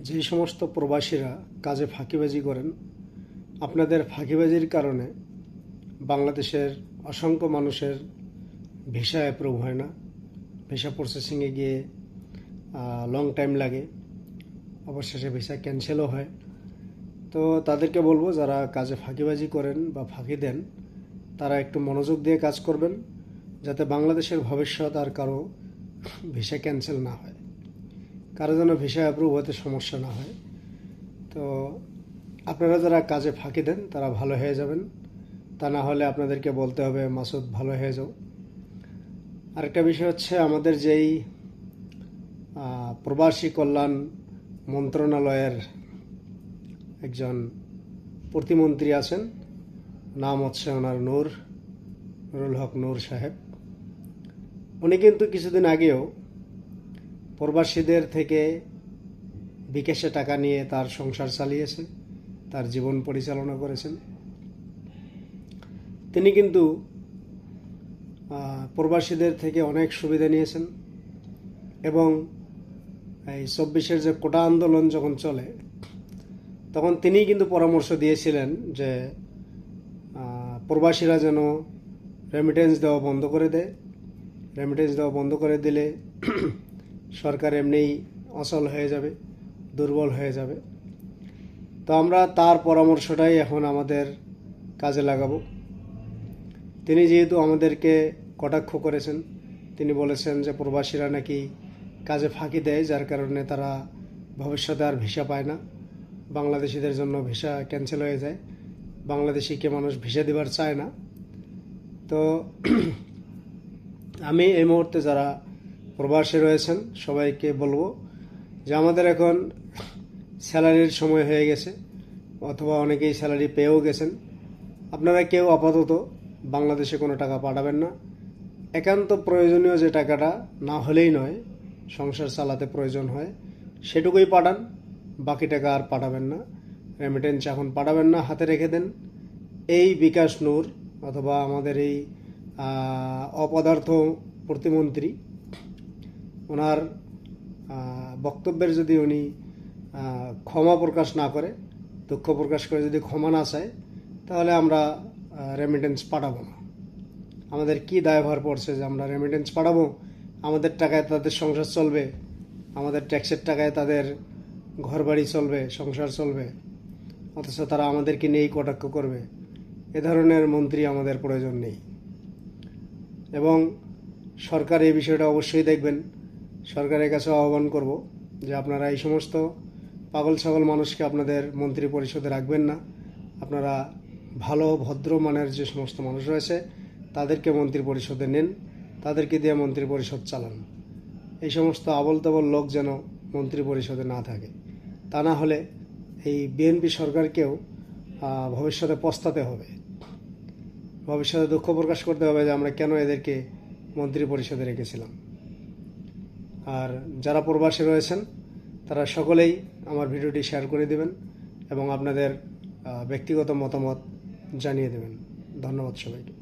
যে সমস্ত প্রবাসীরা কাজে ফাঁকিবাজি করেন, আপনাদের ফাঁকিবাজির কারণে বাংলাদেশের অসংখ্য মানুষের ভিসা অ্যাপ্রুভ হয় না। ভিসা প্রসেসিংয়ে গিয়ে লং টাইম লাগে, অবশেষে ভিসা ক্যান্সেলও হয়। তো তাদেরকে বলবো, যারা কাজে ফাঁকিবাজি করেন বা ফাঁকি দেন, তারা একটু মনোযোগ দিয়ে কাজ করবেন, যাতে বাংলাদেশের ভবিষ্যৎ আর কারো ভিসা ক্যান্সেল না হয়, কারো যেন ভিসা অ্যাপ্রুভ হতে সমস্যা না হয়। তো আপনারা যারা কাজে ফাঁকি দেন তারা ভালো হয়ে যাবেন, তা না হলে আপনাদেরকে বলতে হবে মাসুদ ভালো হয়ে যাও। আরেকটা বিষয় হচ্ছে, আমাদের যেই প্রবাসী কল্যাণ মন্ত্রণালয়ের একজন প্রতিমন্ত্রী আছেন, নাম হচ্ছে ওনার নুরুল হক নূর সাহেব। উনি কিন্তু কিছুদিন আগেও প্রবাসীদের থেকে বিকাশে টাকা নিয়ে তার সংসার চালিয়েছে, তার জীবন পরিচালনা করেছেন। তিনি কিন্তু প্রবাসীদের থেকে অনেক সুবিধা নিয়েছেন এবং এই ২৪-এর যে কোটা আন্দোলন যখন চলে, তখন তিনিই কিন্তু পরামর্শ দিয়েছিলেন যে প্রবাসীরা যেন রেমিটেন্স দেওয়া বন্ধ করে দেয়। রেমিটেন্স দেওয়া বন্ধ করে দিলে সরকার এমনিই অচল হয়ে যাবে, দুর্বল হয়ে যাবে। তো আমরা তার পরামর্শটাই এখন আমাদের কাজে লাগাবো। তিনি যেহেতু আমাদেরকে কটাক্ষ করেছেন, তিনি বলেছেন যে প্রবাসীরা নাকি কাজে ফাঁকি দেয়, যার কারণে তারা ভবিষ্যতে আর ভিসা পায় না, বাংলাদেশিদের জন্য ভিসা ক্যান্সেল হয়ে যায়, বাংলাদেশিকে মানুষ ভিসা দিবার চায় না। তো আমি এই মুহূর্তে যারা প্রবাসী রয়েছেন সবাইকে বলবো যে আমাদের এখন স্যালারির সময় হয়ে গেছে, অথবা অনেকেই স্যালারি পেয়েও গেছেন। আপনারা কেউ আপাতত বাংলাদেশে কোনো টাকা পাঠাবেন না। একান্ত প্রয়োজনীয় যে টাকাটা না হলেই নয়, সংসার চালাতে প্রয়োজন হয়, সেটুকুই পাঠান, বাকি টাকা আর পাঠাবেন না। রেমিটেন্স এখন পাঠাবেন না, হাতে রেখে দেন। এই বিকাশ নূর অথবা আমাদের এই অপদার্থ প্রতিমন্ত্রী, ওনার বক্তব্যের যদি উনি ক্ষমা প্রকাশ না করে, দুঃখ প্রকাশ করে যদি ক্ষমা না চায়, তাহলে আমরা রেমিটেন্স পাঠাবো না। আমাদের কি দায়ভার পড়ছে যে আমরা রেমিটেন্স পাঠাবো? আমাদের টাকায় তাদের সংসার চলবে, আমাদের ট্যাক্সের টাকায় তাদের ঘরবাড়ি চলবে, সংসার চলবে, অথচ তারা আমাদেরকে নিয়েই কটাক্ষ করবে। এ ধরনের মন্ত্রী আমাদের প্রয়োজন নেই। এবং সরকার এই বিষয়টা অবশ্যই দেখবেন। সরকারের কাছে আহ্বান করব যে আপনারা এই সমস্ত পাগল ছাগল মানুষকে আপনাদের মন্ত্রী পরিষদে রাখবেন না। আপনারা ভালো ভদ্র মানের যে সমস্ত মানুষ রয়েছে তাদেরকে মন্ত্রী পরিষদে নেন, তাদেরকে দিয়ে মন্ত্রী পরিষদ চালান। এই সমস্ত আবল তাবল লোক যেন মন্ত্রী পরিষদে না থাকে, তা না হলে এই বিএনপি সরকারকেও ভবিষ্যতে পস্তাতে হবে, ভবিষ্যতে দুঃখ প্রকাশ করতে হবে যে আমরা কেন এদেরকে মন্ত্রী পরিষদে রেখেছিলাম। আর যারা প্রবাসী রয়েছেন তারা সকলেই আমার ভিডিওটি শেয়ার করে দেবেন এবং আপনাদের ব্যক্তিগত মতামত জানিয়ে দেবেন। ধন্যবাদ সবাইকে।